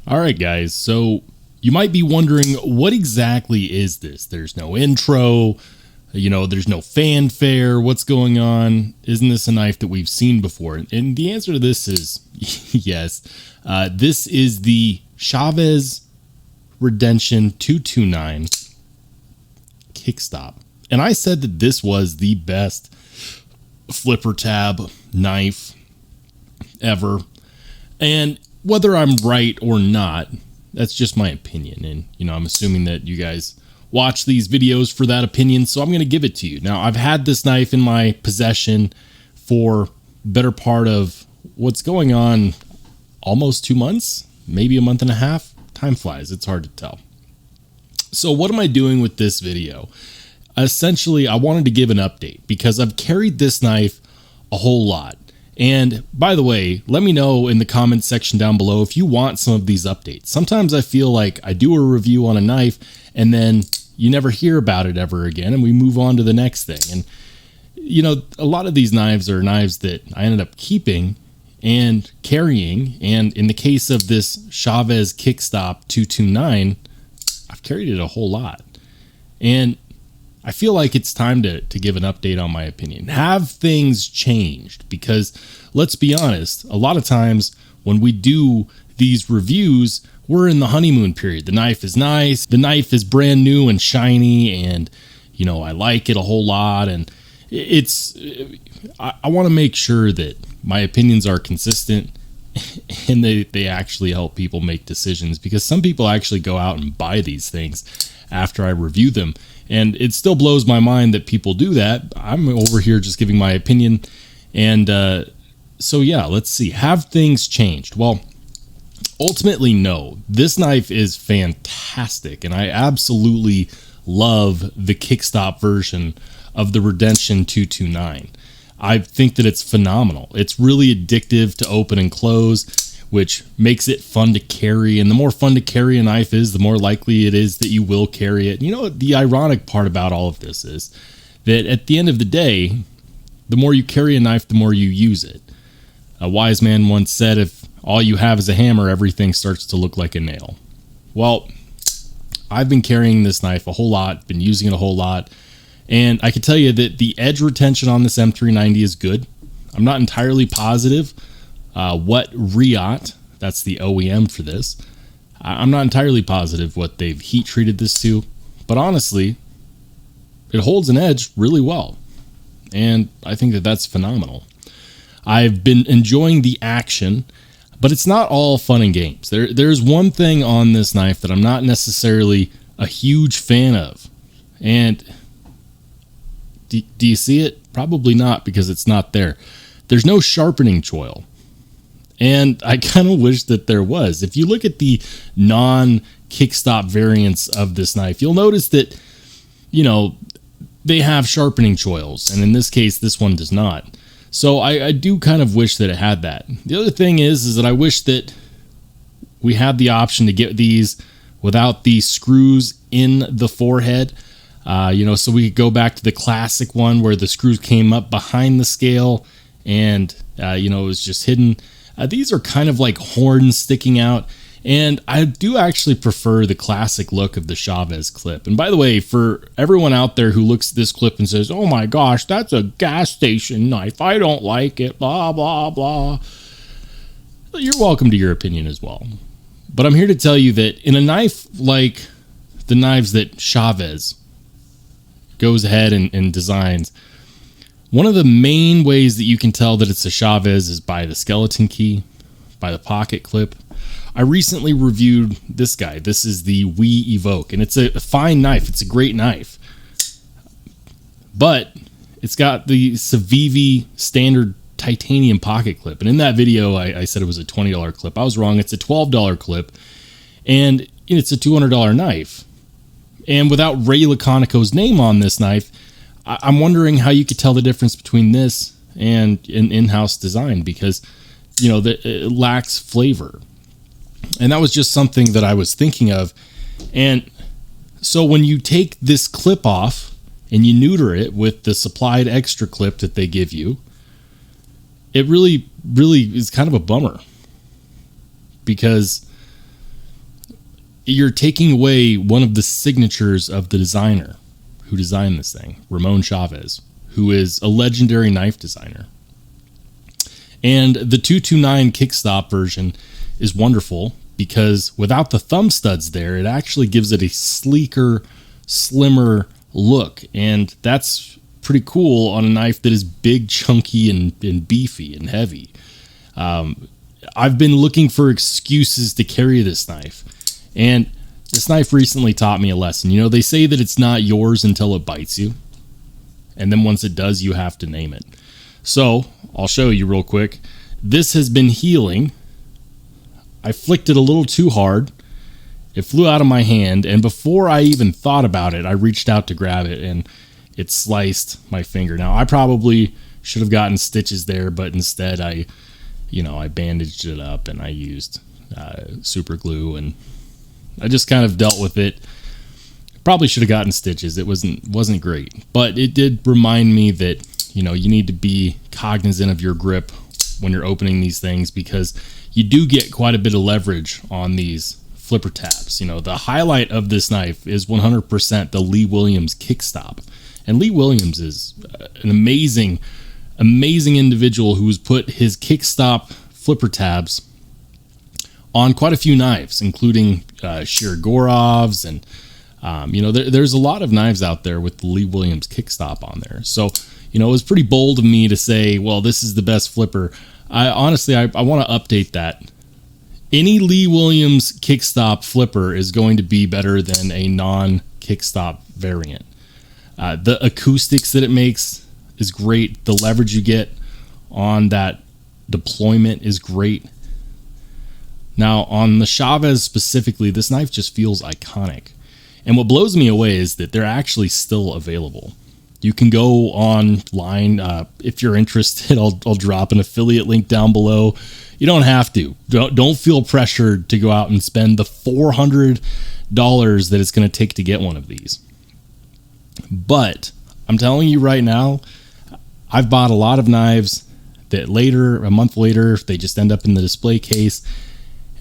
All right, guys. So you might be wondering, what exactly is this? There's no intro, there's no fanfare. What's going on? Isn't this a knife that we've seen before? And the answer to this is yes. This is the Chavez Redemption 229 Kickstop. And I said that this was the best flipper tab knife ever. And whether I'm right or not, that's just my opinion. And, I'm assuming that you guys watch these videos for that opinion, so I'm going to give it to you. Now, I've had this knife in my possession for better part of what's going on almost 2 months, maybe a month and a half. Time flies. It's hard to tell. So what am I doing with this video? Essentially, I wanted to give an update because I've carried this knife a whole lot. And by the way, let me know in the comments section down below if you want some of these updates. Sometimes I feel like I do a review on a knife and then you never hear about it ever again and we move on to the next thing. And, a lot of these knives are knives that I ended up keeping and carrying. And in the case of this Chavez Kickstop 229, I've carried it a whole lot. And I feel like it's time to give an update on my opinion. Have things changed? Because let's be honest, a lot of times when we do these reviews, we're in the honeymoon period. The knife is nice. The knife is brand new and shiny. And, I like it a whole lot. And I want to make sure that my opinions are consistent and they actually help people make decisions, because some people actually go out and buy these things after I review them. And it still blows my mind that people do that. I'm over here just giving my opinion. And so, yeah, let's see. Have things changed? Well, ultimately, no. This knife is fantastic. And I absolutely love the Kickstop version of the Redemption 229. I think that it's phenomenal. It's really addictive to open and close, which makes it fun to carry. And the more fun to carry a knife is, the more likely it is that you will carry it. The ironic part about all of this is that at the end of the day, the more you carry a knife, the more you use it. A wise man once said, if all you have is a hammer, everything starts to look like a nail. Well, I've been carrying this knife a whole lot, been using it a whole lot. And I can tell you that the edge retention on this M390 is good. I'm not entirely positive what Riot, that's the OEM for this, I'm not entirely positive what they've heat treated this to, but honestly, it holds an edge really well. And I think that that's phenomenal. I've been enjoying the action, but it's not all fun and games. There's one thing on this knife that I'm not necessarily a huge fan of. And do you see it? Probably not, because it's not there. There's no sharpening choil. And I kind of wish that there was. If you look at the non-Kickstop variants of this knife, you'll notice that, they have sharpening choils. And in this case, this one does not. So I do kind of wish that it had that. The other thing is that I wish that we had the option to get these without the screws in the forehead. So we could go back to the classic one where the screws came up behind the scale and, it was just hidden. These are kind of like horns sticking out. And I do actually prefer the classic look of the Chavez clip. And by the way, for everyone out there who looks at this clip and says, oh my gosh, that's a gas station knife, I don't like it, blah, blah, blah. You're welcome to your opinion as well. But I'm here to tell you that in a knife like the knives that Chavez goes ahead and designs, one of the main ways that you can tell that it's a Chavez is by the skeleton key, by the pocket clip. I recently reviewed this guy. This is the We Evoke, and it's a fine knife. It's a great knife. But it's got the Civivi standard titanium pocket clip. And in that video, I said it was a $20 clip. I was wrong. It's a $12 clip, and it's a $200 knife. And without Ray Laconico's name on this knife, I'm wondering how you could tell the difference between this and an in-house design, because, it lacks flavor. And that was just something that I was thinking of. And so when you take this clip off and you neuter it with the supplied extra clip that they give you, it really is kind of a bummer, because you're taking away one of the signatures of the designer who designed this thing, Ramon Chavez, who is a legendary knife designer. And the 229 Kickstop version is wonderful because without the thumb studs there, it actually gives it a sleeker, slimmer look. And that's pretty cool on a knife that is big, chunky, and beefy and heavy. I've been looking for excuses to carry this knife. And this knife recently taught me a lesson. You know, they say that it's not yours until it bites you. And then once it does, you have to name it. So I'll show you real quick. This has been healing. I flicked it a little too hard. It flew out of my hand. And before I even thought about it, I reached out to grab it and it sliced my finger. Now, I probably should have gotten stitches there, but instead I bandaged it up and I used super glue, and I just kind of dealt with it. Probably should have gotten stitches. It wasn't great, but it did remind me that, you need to be cognizant of your grip when you're opening these things, because you do get quite a bit of leverage on these flipper tabs. The highlight of this knife is 100% the Lee Williams Kickstop. And Lee Williams is an amazing individual who's put his Kickstop flipper tabs on quite a few knives, including Shirogorovs, and there's a lot of knives out there with the Lee Williams Kickstop on there. So, it was pretty bold of me to say, well, this is the best flipper. I want to update that. Any Lee Williams Kickstop flipper is going to be better than a non-Kickstop variant. The acoustics that it makes is great. The leverage you get on that deployment is great. Now, on the Chavez specifically, this knife just feels iconic. And what blows me away is that they're actually still available. You can go online if you're interested. I'll drop an affiliate link down below. You don't have to. Don't feel pressured to go out and spend the $400 that it's going to take to get one of these. But I'm telling you right now, I've bought a lot of knives that a month later, they just end up in the display case,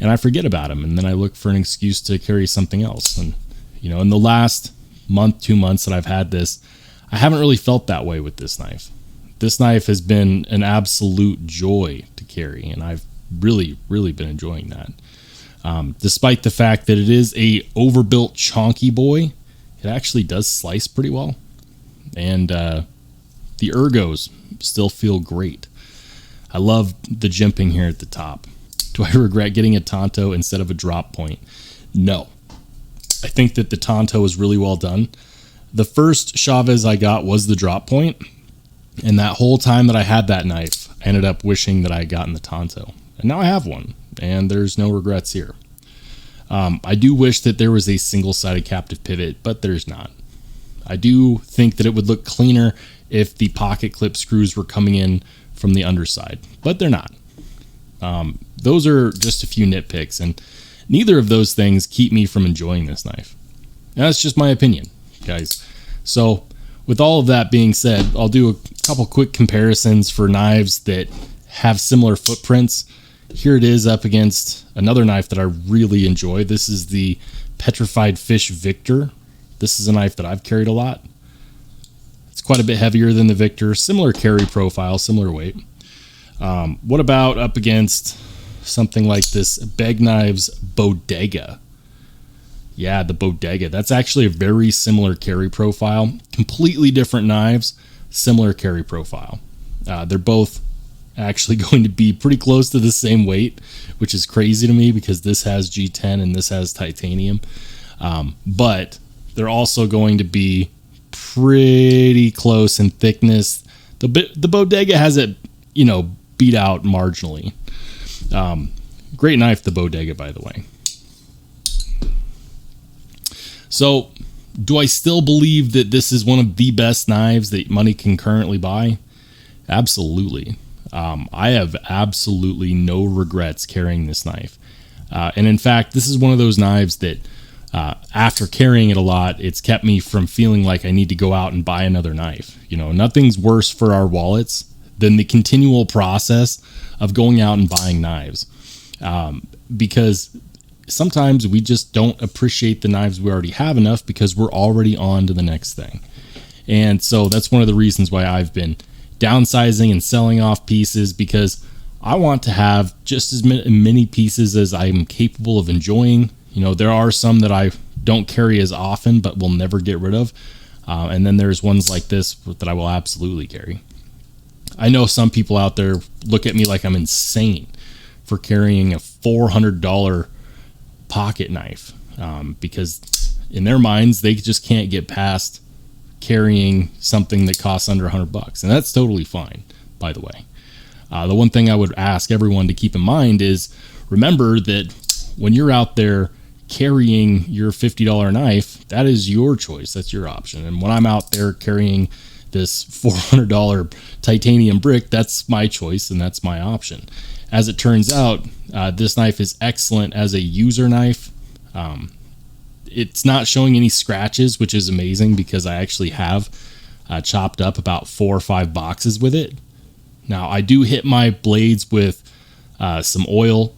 and I forget about them, and then I look for an excuse to carry something else. And in the last month, 2 months that I've had this, I haven't really felt that way with this knife. This knife has been an absolute joy to carry, and I've really, really been enjoying that. Despite the fact that it is a overbuilt chonky boy, it actually does slice pretty well, and the ergos still feel great. I love the jimping here at the top. Do I regret getting a Tonto instead of a drop point? No. I think that the Tonto is really well done. The first Chavez I got was the drop point, and that whole time that I had that knife, I ended up wishing that I had gotten the Tonto. And now I have one, and there's no regrets here. I do wish that there was a single-sided captive pivot, but there's not. I do think that it would look cleaner if the pocket clip screws were coming in from the underside, but they're not. Those are just a few nitpicks, and neither of those things keep me from enjoying this knife. And that's just my opinion, guys. So with all of that being said, I'll do a couple quick comparisons for knives that have similar footprints. Here it is up against another knife that I really enjoy. This is the Petrified Fish Victor. This is a knife that I've carried a lot. It's quite a bit heavier than the Victor, similar carry profile, similar weight. What about up against something like this Beg Knives Bodega? Yeah, the Bodega. That's actually a very similar carry profile. Completely different knives, similar carry profile. They're both actually going to be pretty close to the same weight, which is crazy to me because this has G10 and this has titanium. But they're also going to be pretty close in thickness. The Bodega has it, beat out marginally. Great knife, the Bodega, by the way. So, do I still believe that this is one of the best knives that money can currently buy? Absolutely. I have absolutely no regrets carrying this knife. And in fact, this is one of those knives that after carrying it a lot, it's kept me from feeling like I need to go out and buy another knife. Nothing's worse for our wallets than the continual process of going out and buying knives. Because sometimes we just don't appreciate the knives we already have enough because we're already on to the next thing. And so that's one of the reasons why I've been downsizing and selling off pieces, because I want to have just as many pieces as I'm capable of enjoying. You know, there are some that I don't carry as often but will never get rid of. And then there's ones like this that I will absolutely carry. I know some people out there look at me like I'm insane for carrying a $400 pocket knife, because in their minds, they just can't get past carrying something that costs under $100. And that's totally fine, by the way. The one thing I would ask everyone to keep in mind is, remember that when you're out there carrying your $50 knife, that is your choice. That's your option. And when I'm out there carrying this $400 titanium brick, that's my choice and that's my option. As it turns out, this knife is excellent as a user knife. It's not showing any scratches, which is amazing because I actually have chopped up about 4 or 5 boxes with it. Now, I do hit my blades with some oil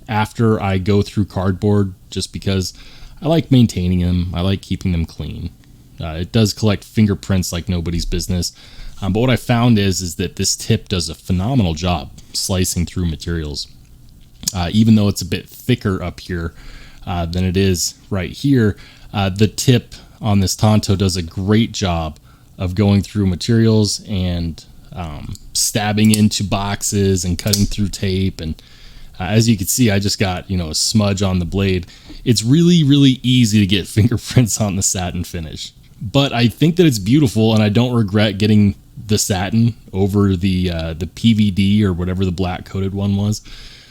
after I go through cardboard, just because I like maintaining them. I like keeping them clean. It does collect fingerprints like nobody's business. But what I found is that this tip does a phenomenal job slicing through materials. Even though it's a bit thicker up here than it is right here, the tip on this Tonto does a great job of going through materials and stabbing into boxes and cutting through tape. And as you can see, I just got, a smudge on the blade. It's really, really easy to get fingerprints on the satin finish. But I think that it's beautiful, and I don't regret getting the satin over the PVD or whatever the black coated one was.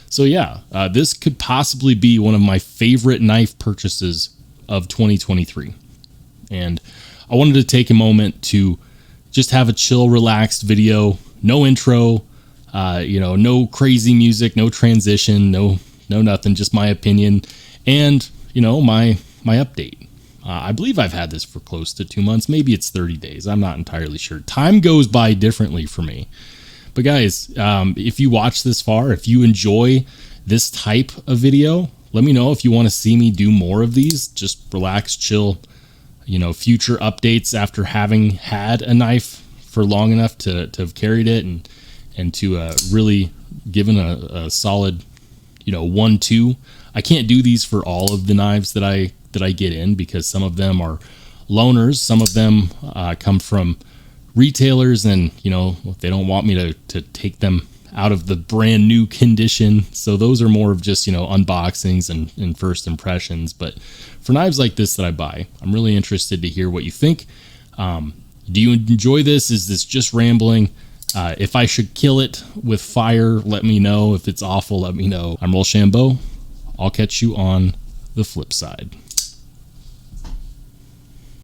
So yeah, this could possibly be one of my favorite knife purchases of 2023. And I wanted to take a moment to just have a chill, relaxed video. No intro, no crazy music, no transition, no nothing, just my opinion and, my update. I believe I've had this for close to 2 months. Maybe it's 30 days. I'm not entirely sure. Time goes by differently for me. But guys, if you watch this far, if you enjoy this type of video, let me know if you want to see me do more of these. Just relax, chill, future updates after having had a knife for long enough to have carried it and to really given a solid, 1-2. I can't do these for all of the knives that I get in, because some of them are loaners. Some of them come from retailers, and they don't want me to take them out of the brand new condition. So those are more of just unboxings and first impressions. But for knives like this that I buy, I'm really interested to hear what you think. Do you enjoy this? Is this just rambling? If I should kill it with fire, let me know. If it's awful, let me know. I'm Rollshambo. I'll catch you on the flip side.